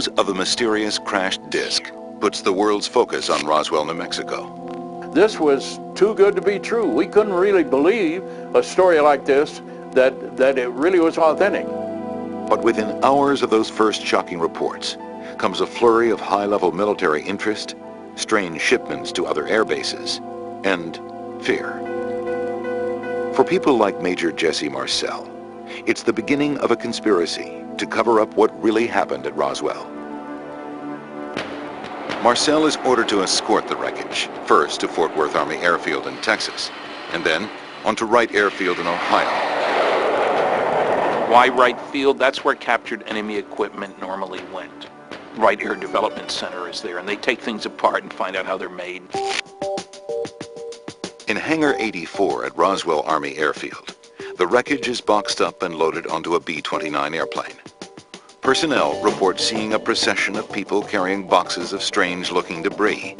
news of the mysterious crashed disc puts the world's focus on Roswell, New Mexico. This was too good to be true. We couldn't really believe a story like this, that it really was authentic. But within hours of those first shocking reports comes a flurry of high-level military interest, strange shipments to other air bases, and fear. For people like Major Jesse Marcel, it's the beginning of a conspiracy to cover up what really happened at Roswell. Marcel is ordered to escort the wreckage, first to Fort Worth Army Airfield in Texas, and then onto Wright Airfield in Ohio. Why Wright Field? That's where captured enemy equipment normally went. Wright Air Development Center is there, and they take things apart and find out how they're made. In Hangar 84 at Roswell Army Airfield, the wreckage is boxed up and loaded onto a B-29 airplane. Personnel report seeing a procession of people carrying boxes of strange-looking debris,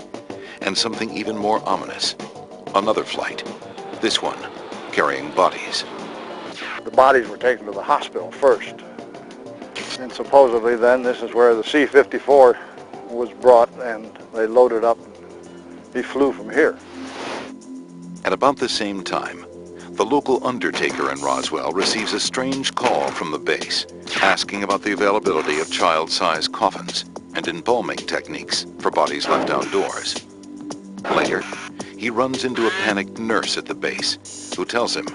and something even more ominous. Another flight, this one carrying bodies. The bodies were taken to the hospital first, and supposedly then this is where the C-54 was brought, and they loaded up. He flew from here. At about the same time, the local undertaker in Roswell receives a strange call from the base, asking about the availability of child-sized coffins and embalming techniques for bodies left outdoors. Later, he runs into a panicked nurse at the base, who tells him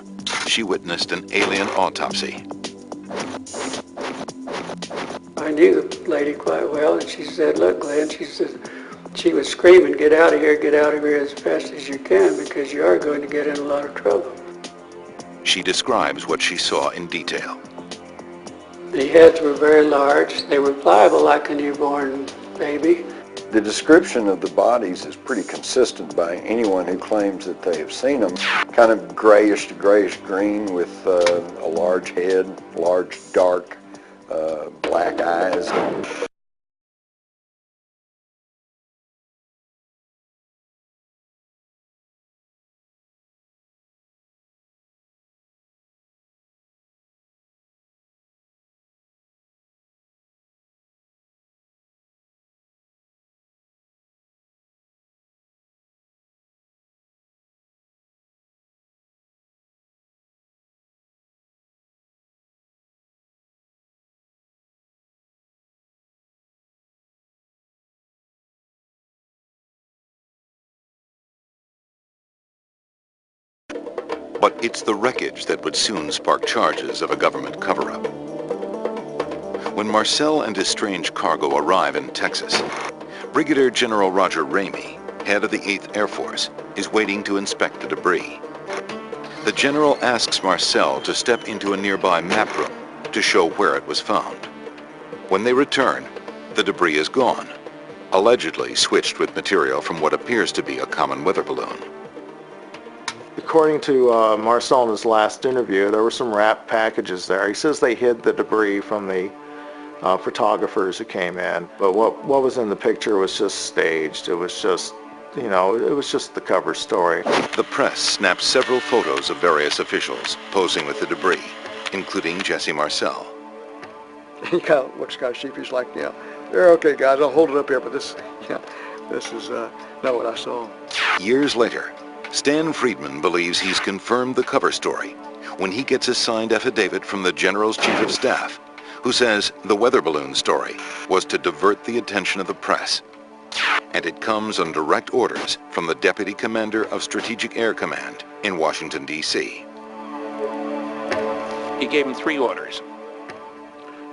she witnessed an alien autopsy. I knew the lady quite well, and she said, "Look, Glenn," she said, she was screaming, get out of here as fast as you can, because you are going to get in a lot of trouble." She describes what she saw in detail. The heads were very large. They were pliable like a newborn baby. The description of the bodies is pretty consistent by anyone who claims that they have seen them. Kind of grayish to grayish green with a large head, large dark black eyes. But it's the wreckage that would soon spark charges of a government cover-up. When Marcel and his strange cargo arrive in Texas, Brigadier General Roger Ramey, head of the 8th Air Force, is waiting to inspect the debris. The general asks Marcel to step into a nearby map room to show where it was found. When they return, the debris is gone, allegedly switched with material from what appears to be a common weather balloon. According to Marcel in his last interview, there were some wrapped packages there. He says they hid the debris from the photographers who came in, but what was in the picture was just staged. It was just, it was just the cover story. The press snapped several photos of various officials posing with the debris, including Jesse Marcel. He kind of looks kind of sheepish, like, they're okay, guys, I'll hold it up here, but this is not what I saw. Years later, Stan Friedman believes he's confirmed the cover story when he gets a signed affidavit from the General's Chief of Staff, who says the weather balloon story was to divert the attention of the press. And it comes on direct orders from the Deputy Commander of Strategic Air Command in Washington, D.C. He gave him 3 orders.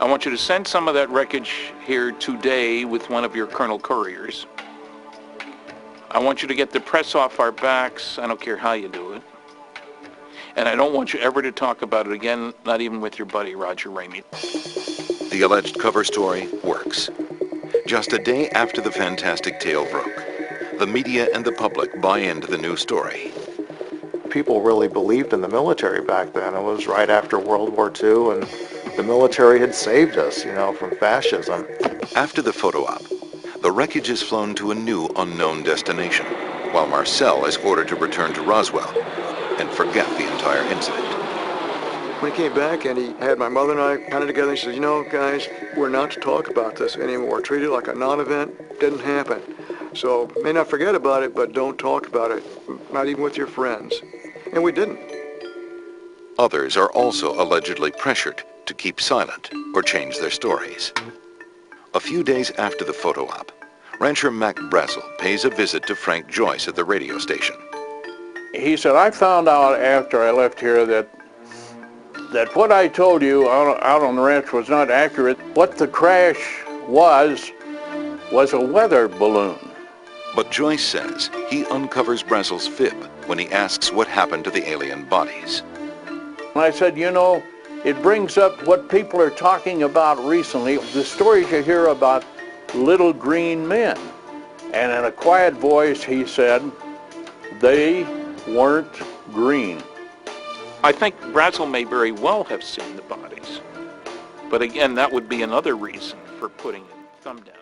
I want you to send some of that wreckage here today with one of your Colonel Couriers. I want you to get the press off our backs. I don't care how you do it. And I don't want you ever to talk about it again, not even with your buddy Roger Ramey. The alleged cover story works. Just a day after the fantastic tale broke, the media and the public buy into the new story. People really believed in the military back then. It was right after World War II, and the military had saved us, from fascism. After the photo op, the wreckage is flown to a new unknown destination, while Marcel is ordered to return to Roswell and forget the entire incident. When he came back and he had my mother and I kind of together, he said, you know, guys, we're not to talk about this anymore. Treat it like a non-event. Didn't happen. So may not forget about it, but don't talk about it, not even with your friends. And we didn't. Others are also allegedly pressured to keep silent or change their stories. A few days after the photo op, rancher Mac Brazel pays a visit to Frank Joyce at the radio station. He said, I found out after I left here that what I told you out on the ranch was not accurate. What the crash was a weather balloon. But Joyce says he uncovers Brazel's fib when he asks what happened to the alien bodies. And I said, you know, it brings up what people are talking about recently, the stories you hear about little green men. And in a quiet voice, he said, they weren't green. I think Brazel may very well have seen the bodies. But again, that would be another reason for putting a thumb down.